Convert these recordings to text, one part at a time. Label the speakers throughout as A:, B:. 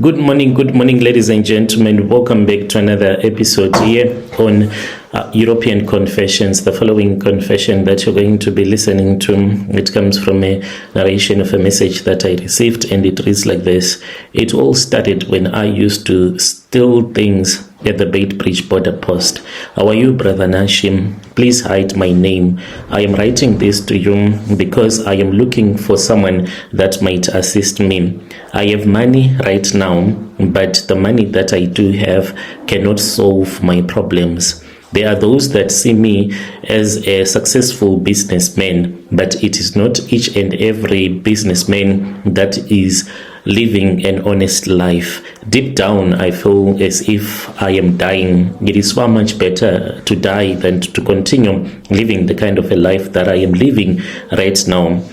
A: Good morning, ladies and gentlemen. Welcome back to another episode here on European Confessions. The following confession that you're going to be listening to, it comes from a narration of a message that I received, and it reads like this. It all started when I used to steal things at the Beitbridge border post. How are you, Brother Nashim? Please hide my name. I am writing this to you because I am looking for someone that might assist me. I have money right now, but the money that I do have cannot solve my problems. There are those that see me as a successful businessman, but it is not each and every businessman that is living an honest life. Deep down, I feel as if I am dying. It is far much better to die than to continue living the kind of a life that I am living right now.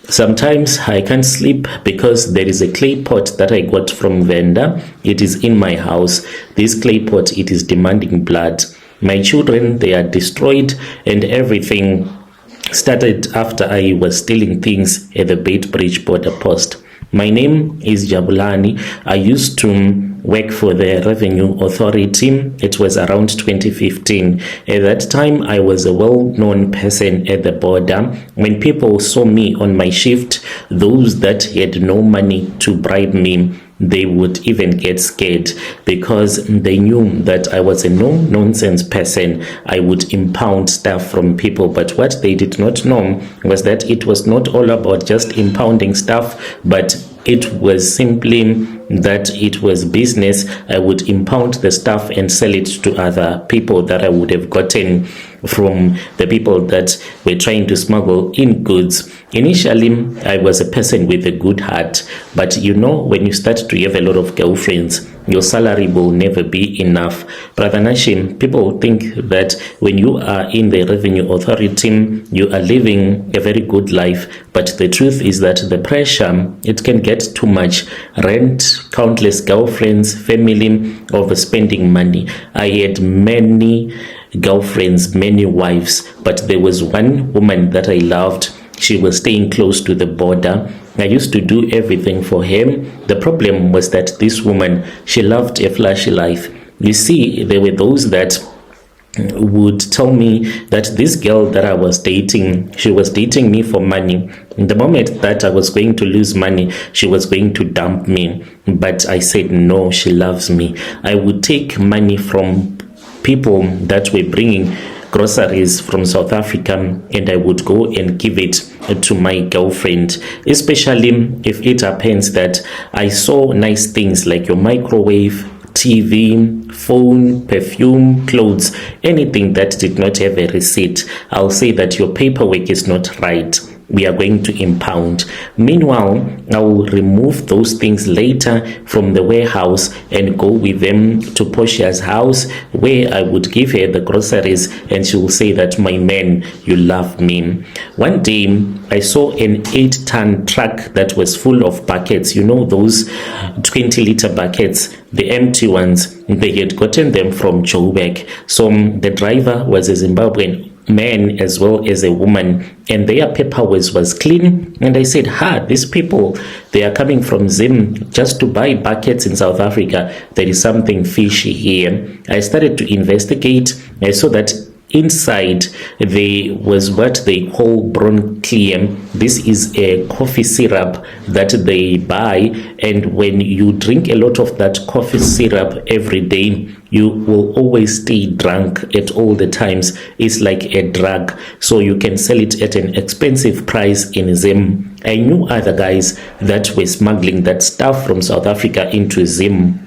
A: Sometimes I can't sleep because there is a clay pot that I got from vendor. It is in my house. This clay pot, it is demanding blood. My children, they are destroyed, and everything started after I was stealing things at the Beitbridge border post. My name is Jabulani. I used to work for the Revenue Authority. It was around 2015. At that time, I was a well-known person at the border. When people saw me on my shift, those that had no money to bribe me, they would even get scared because they knew that I was a no-nonsense person. I would impound stuff from people, but what they did not know was that it was not all about just impounding stuff, but it was simply that it was business. I would impound the stuff and sell it to other people that I would have gotten from the people that were trying to smuggle in goods. Initially, I was a person with a good heart, but when you start to have a lot of girlfriends, your salary will never be enough. Brother Nashim, people think that when you are in the Revenue Authority, you are living a very good life, but the truth is that the pressure, it can get too much. Rent, countless girlfriends, family, overspending money. I had many girlfriends, many wives, but there was one woman that I loved. She was staying close to the border. I used to do everything for him. The problem was that this woman, she loved a flashy life. You see, there were those that would tell me that this girl that I was dating, she was dating me for money. The moment that I was going to lose money, she was going to dump me. But I said, no, she loves me. I would take money from people that were bringing groceries from South Africa, and I would go and give it to my girlfriend, especially if it happens that I saw nice things like your microwave, TV, phone, perfume, clothes, anything that did not have a receipt. I'll say that your paperwork is not right. We are going to impound. Meanwhile, I will remove those things later from the warehouse and go with them to Portia's house, where I would give her the groceries, and she will say that, my man, you love me. One day, I saw an 8-ton truck that was full of buckets. Those 20-liter buckets, the empty ones. They had gotten them from Joburg. So the driver was a Zimbabwean man as well as a woman, and their paperwork was clean. And I said, these people, they are coming from Zim just to buy buckets in South Africa. There is something fishy here. I started to investigate. I saw that inside there was what they call Bronclear. This is a coffee syrup that they buy, and when you drink a lot of that coffee syrup every day, you will always stay drunk at all the times. It's like a drug, so you can sell it at an expensive price in Zim. I knew other guys that were smuggling that stuff from South Africa into Zim.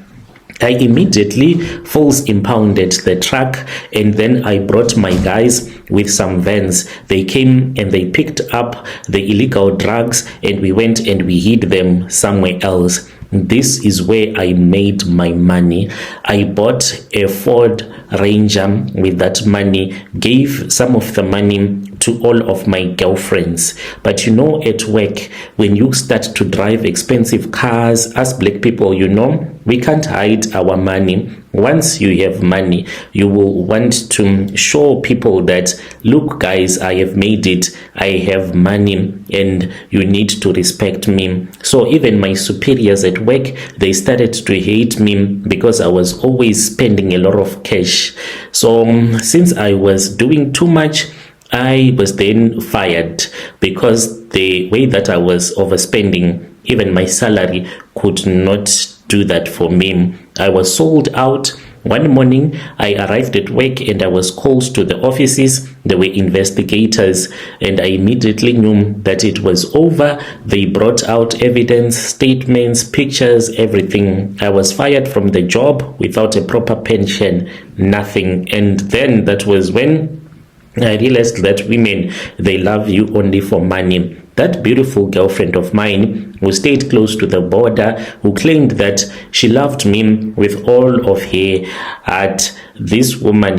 A: I immediately false impounded the truck, and then I brought my guys with some vans. They came and they picked up the illegal drugs, and we went and we hid them somewhere else. This is where I made my money. I bought a Ford Ranger with that money, gave some of the money to all of my girlfriends. But you know, at work, when you start to drive expensive cars, as black people, you know, we can't hide our money. Once you have money, you will want to show people that, look guys, I have made it, I have money, and you need to respect me. So even my superiors at work, they started to hate me because I was always spending a lot of cash. So since I was doing too much, I was then fired because the way that I was overspending, even my salary could not do that for me. I was sold out. One morning, I arrived at work and I was called to the offices. There were investigators, and I immediately knew that it was over. They brought out evidence, statements, pictures, everything. I was fired from the job without a proper pension, nothing. And then that was when I realized that women, they love you only for money. That beautiful girlfriend of mine who stayed close to the border, who claimed that she loved me with all of her heart, this woman,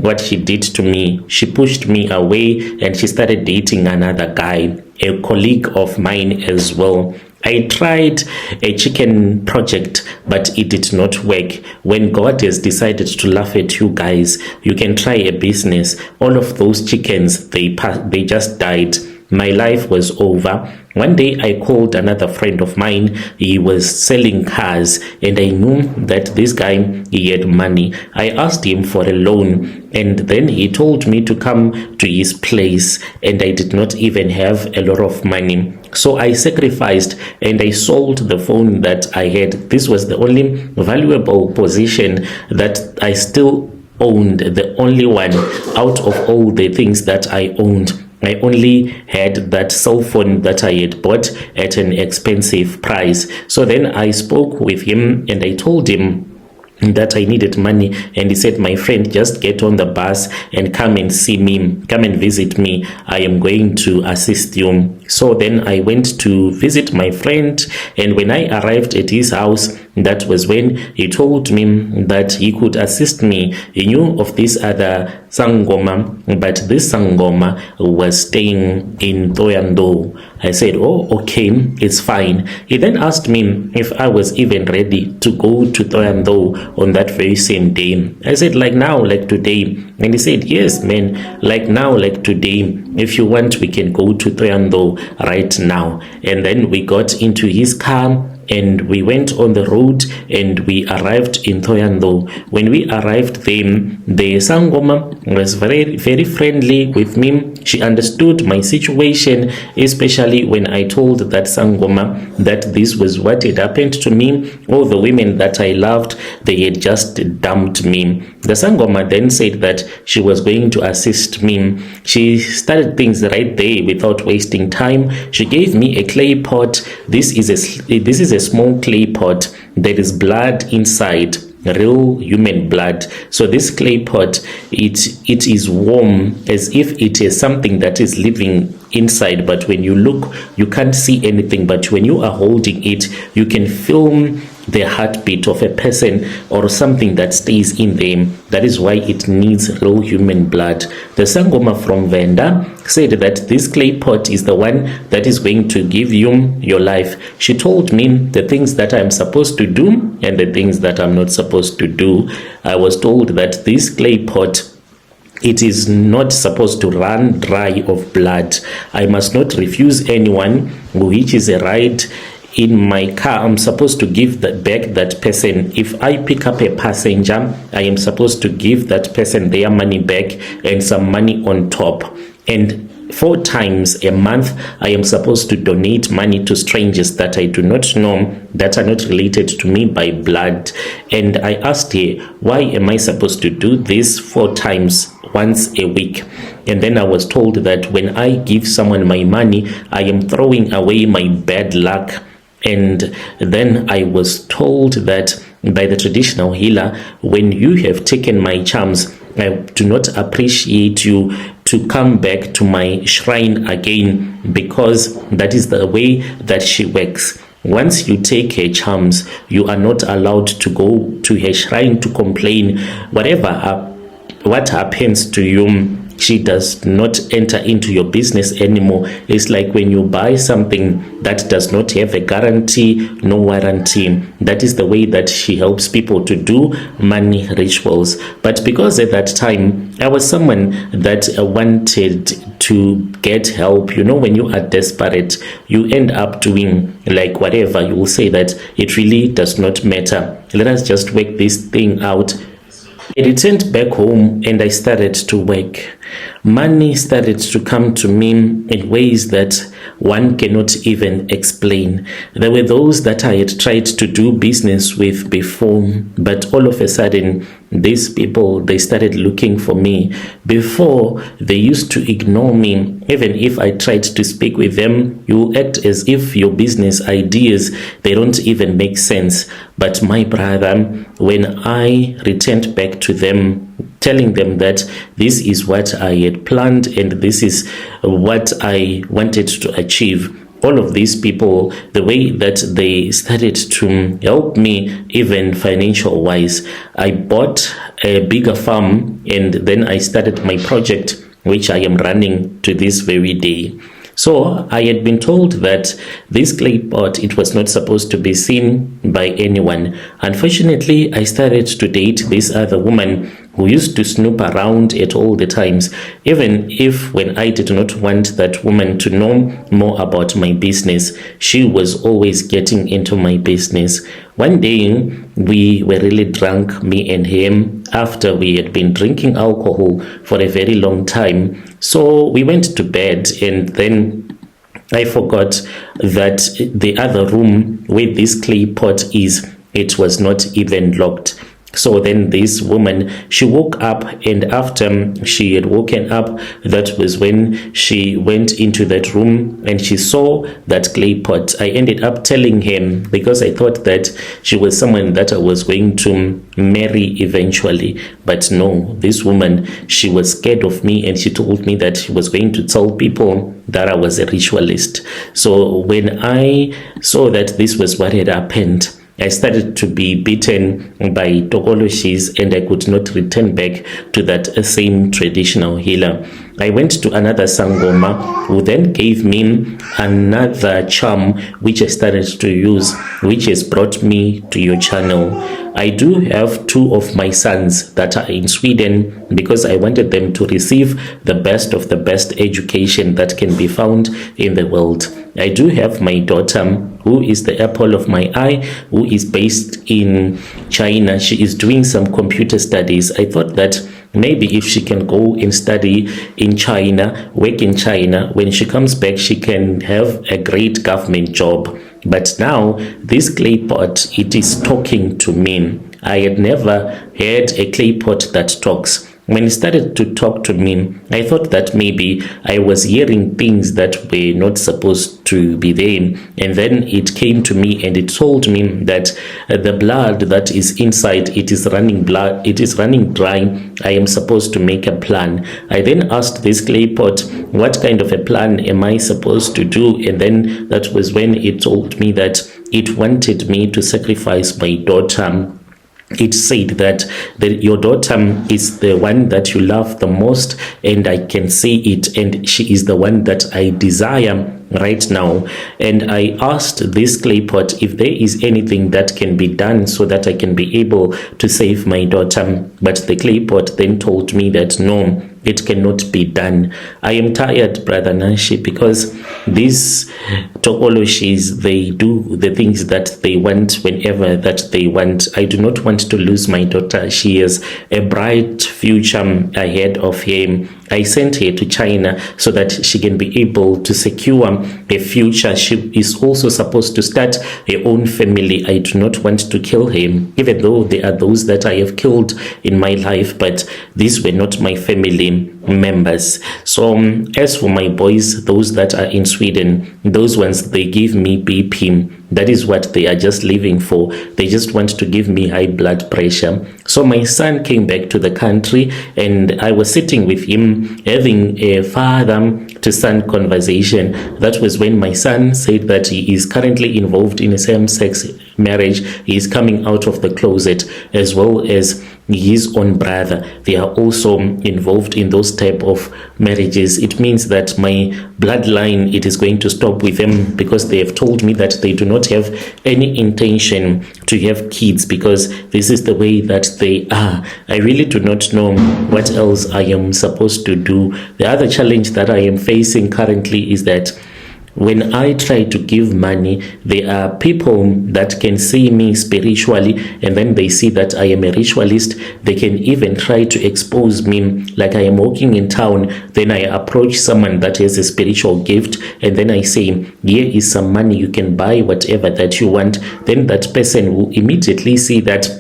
A: what she did to me, she pushed me away and she started dating another guy, a colleague of mine as well. I tried a chicken project, but it did not work. When God has decided to laugh at you guys, you can try a business. All of those chickens, they just died. My life was over. One day I called another friend of mine. He was selling cars and I knew that this guy, he had money. I asked him for a loan and then he told me to come to his place, and I did not even have a lot of money. So I sacrificed and I sold the phone that I had. This was the only valuable possession that I still owned, the only one out of all the things that I owned. I only had that cell phone that I had bought at an expensive price. So then I spoke with him and I told him that I needed money, and he said, my friend, just get on the bus and come and see me, come and visit me. I am going to assist you. So then I went to visit my friend, and when I arrived at his house, that was when he told me that he could assist me. He knew of this other Sangoma, but this Sangoma was staying in Thohoyandou. I said, oh, okay, it's fine. He then asked me if I was even ready to go to Thohoyandou on that very same day. I said, like now, like today. And he said, yes, man, like now, like today. If you want, we can go to Thohoyandou right now. And then we got into his car and we went on the road and we arrived in Thohoyandou. When we arrived there, the Sangoma was very, very friendly with me. She understood my situation, especially when I told that Sangoma that this was what had happened to me. All the women that I loved, they had just dumped me. The Sangoma then said that she was going to assist me. She started things right there without wasting time. She gave me a clay pot. This is a small clay pot. There is blood inside, real human blood. So this clay pot, it is warm, as if it is something that is living inside, but when you look, you can't see anything. But when you are holding it, you can feel the heartbeat of a person or something that stays in them. That is why it needs real human blood. The Sangoma from Venda said that this clay pot is the one that is going to give you your life. She told me the things that I'm supposed to do and the things that I'm not supposed to do. I was told that this clay pot, it is not supposed to run dry of blood. I must not refuse anyone who hitches a ride in my car. I'm supposed to give back that person. If I pick up a passenger, I am supposed to give that person their money back and some money on top. And 4 times a month, I am supposed to donate money to strangers that I do not know, that are not related to me by blood. And I asked her, why am I supposed to do this 4 times once a week? And then I was told that when I give someone my money, I am throwing away my bad luck. And then I was told that by the traditional healer, when you have taken my charms, I do not appreciate you to come back to my shrine again, because that is the way that she works. Once you take her charms, you are not allowed to go to her shrine to complain. What happens to you, she does not enter into your business anymore. It's like when you buy something that does not have a guarantee, no warranty. That is the way that she helps people to do money rituals. But because at that time I was someone that wanted to get help, when you are desperate, you end up doing like whatever. You will say that it really does not matter. Let us just work this thing out. I returned back home and I started to work. Money started to come to me in ways that one cannot even explain. There were those that I had tried to do business with before, but all of a sudden, these people, they started looking for me. Before, they used to ignore me. Even if I tried to speak with them, you act as if your business ideas, they don't even make sense. But my brother, when I returned back to them, telling them that this is what I had planned and this is what I wanted to achieve, all of these people, the way that they started to help me, even financial wise, I bought a bigger farm and then I started my project, which I am running to this very day. So I had been told that this clay pot, it was not supposed to be seen by anyone. Unfortunately, I started to date this other woman who used to snoop around at all the times, even if when I did not want that woman to know more about my business, she was always getting into my business. One day, we were really drunk, me and him, after we had been drinking alcohol for a very long time. So we went to bed, and then I forgot that the other room where this clay pot is, it was not even locked. So then this woman, she woke up, and after she had woken up, that was when she went into that room and she saw that clay pot. I ended up telling him because I thought that she was someone that I was going to marry eventually. But no, this woman, she was scared of me and she told me that she was going to tell people that I was a ritualist. So when I saw that this was what had happened, I started to be beaten by tokoloshis and I could not return back to that same traditional healer. I went to another Sangoma who then gave me another charm which I started to use, which has brought me to your channel. I do have 2 of my sons that are in Sweden because I wanted them to receive the best of the best education that can be found in the world. I do have my daughter who is the apple of my eye, who is based in China. She is doing some computer studies. I thought that maybe if she can go and study in China, work in China, when she comes back, she can have a great government job. But now this clay pot, it is talking to me. I had never had a clay pot that talks. When it started to talk to me, I thought that maybe I was hearing things that were not supposed to be there. And then it came to me and it told me that the blood that is inside, it is running dry. I am supposed to make a plan. I then asked this clay pot, what kind of a plan am I supposed to do? And then that was when it told me that it wanted me to sacrifice my daughter. It said that your daughter is the one that you love the most, and I can see it, and she is the one that I desire right now. And I asked this clay pot if there is anything that can be done so that I can be able to save my daughter. But the clay pot then told me that no, it cannot be done. I am tired, Brother Nanshi, because these tokoloshis, they do the things that they want whenever that they want. I do not want to lose my daughter. She has a bright future ahead of her. I sent her to China so that she can be able to secure a future. She is also supposed to start her own family. I do not want to kill her, even though there are those that I have killed in my life, but these were not my family members. So as for my boys, those that are in Sweden, those ones, they give me BP. That is what they are just living for. They just want to give me high blood pressure. So my son came back to the country and I was sitting with him having a father to son conversation. That was when my son said that he is currently involved in a same-sex marriage. He is coming out of the closet, as well as his own brother, they are also involved in those type of marriages, it means that my bloodline, it is going to stop with them, because they have told me that they do not have any intention to have kids, because this is the way that they are. I really do not know what else I am supposed to do. The other challenge that I am facing currently is that when I try to give money, there are people that can see me spiritually, and then they see that I am a ritualist. They can even try to expose me, like I am walking in town, then I approach someone that has a spiritual gift, and then I say, here is some money, you can buy whatever that you want. Then that person will immediately see that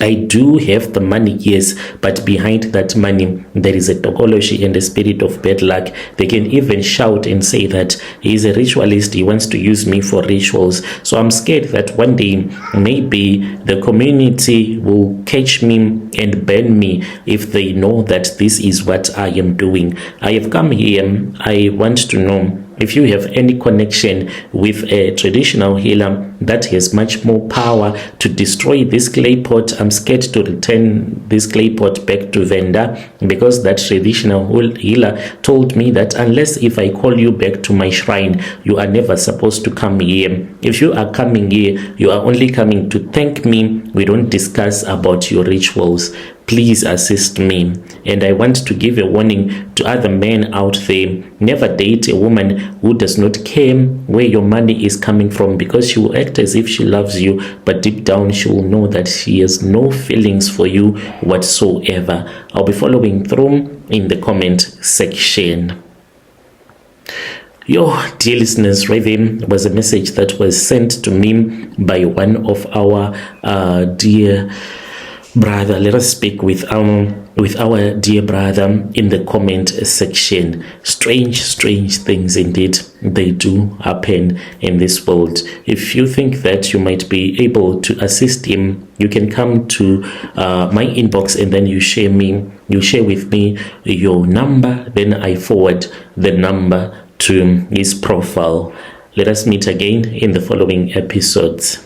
A: I do have the money, yes, but behind that money, there is a tokology and a spirit of bad luck. They can even shout and say that he is a ritualist, he wants to use me for rituals. So I'm scared that one day, maybe the community will catch me and ban me if they know that this is what I am doing. I have come here, I want to know if you have any connection with a traditional healer that has much more power to destroy this clay pot. I'm scared to return this clay pot back to vendor, because that traditional healer told me that unless if I call you back to my shrine, you are never supposed to come here. If you are coming here, you are only coming to thank me. We don't discuss about your rituals. Please assist me. And I want to give a warning to other men out there. Never date a woman who does not care where your money is coming from, because she will act as if she loves you, but deep down she will know that she has no feelings for you whatsoever. I'll be following through in the comment section. Yo, dear listeners, right there was a message that was sent to me by one of our dear brother. Let us speak with our dear brother in the comment section. Strange things indeed, they do happen in this world. If you think that you might be able to assist him, you can come to my inbox, and then you share with me your number, then I forward the number to his profile. Let us meet again in the following episodes.